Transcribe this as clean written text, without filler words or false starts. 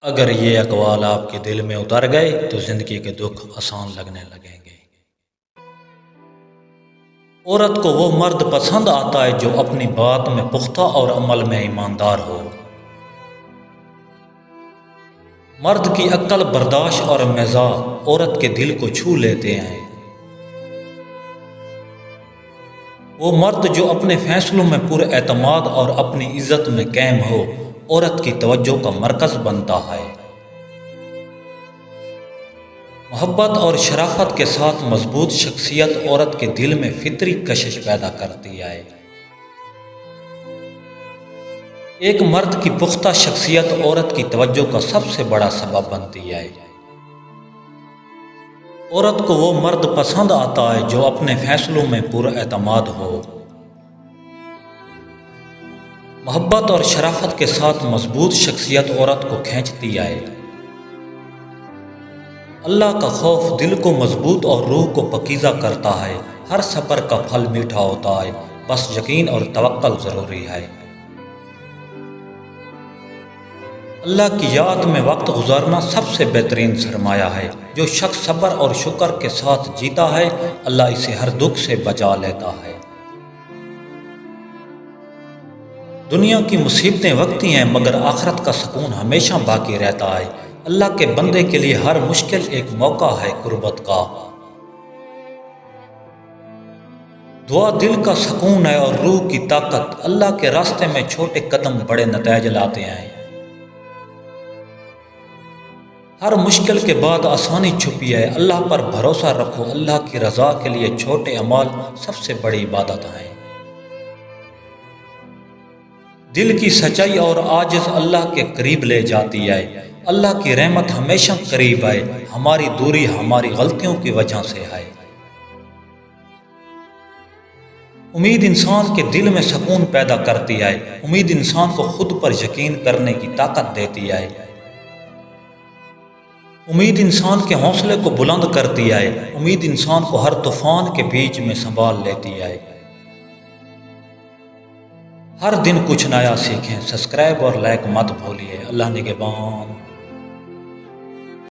اگر یہ اقوال آپ کے دل میں اتر گئے تو زندگی کے دکھ آسان لگنے لگیں گے۔ عورت کو وہ مرد پسند آتا ہے جو اپنی بات میں پختہ اور عمل میں ایماندار ہو۔ مرد کی عقل، برداشت اور مزاح عورت کے دل کو چھو لیتے ہیں۔ وہ مرد جو اپنے فیصلوں میں پر اعتماد اور اپنی عزت میں قائم ہو، عورت کی توجہ کا مرکز بنتا ہے۔ محبت اور شرافت کے ساتھ مضبوط شخصیت عورت کے دل میں فطری کشش پیدا کرتی ہے۔ ایک مرد کی پختہ شخصیت عورت کی توجہ کا سب سے بڑا سبب بنتی ہے۔ عورت کو وہ مرد پسند آتا ہے جو اپنے فیصلوں میں پر اعتماد ہو۔ محبت اور شرافت کے ساتھ مضبوط شخصیت عورت کو کھینچتی ہے۔ اللہ کا خوف دل کو مضبوط اور روح کو پاکیزہ کرتا ہے۔ ہر صبر کا پھل میٹھا ہوتا ہے، بس یقین اور توکل ضروری ہے۔ اللہ کی یاد میں وقت گزارنا سب سے بہترین سرمایہ ہے۔ جو شخص صبر اور شکر کے ساتھ جیتا ہے، اللہ اسے ہر دکھ سے بچا لیتا ہے۔ دنیا کی مصیبتیں وقتی ہیں مگر آخرت کا سکون ہمیشہ باقی رہتا ہے۔ اللہ کے بندے کے لیے ہر مشکل ایک موقع ہے قربت کا۔ دعا دل کا سکون ہے اور روح کی طاقت۔ اللہ کے راستے میں چھوٹے قدم بڑے نتائج لاتے ہیں۔ ہر مشکل کے بعد آسانی چھپی ہے۔ اللہ پر بھروسہ رکھو۔ اللہ کی رضا کے لیے چھوٹے اعمال سب سے بڑی عبادت ہیں۔ دل کی سچائی اور عاجز اللہ کے قریب لے جاتی ہے۔ اللہ کی رحمت ہمیشہ قریب ہے۔ ہماری دوری ہماری غلطیوں کی وجہ سے ہے۔ امید انسان کے دل میں سکون پیدا کرتی ہے۔ امید انسان کو خود پر یقین کرنے کی طاقت دیتی ہے۔ امید انسان کے حوصلے کو بلند کرتی ہے۔ امید انسان کو ہر طوفان کے بیچ میں سنبھال لیتی ہے۔ ہر دن کچھ نیا سیکھیں۔ سبسکرائب اور لائک مت بھولیے۔ اللہ نگہبان۔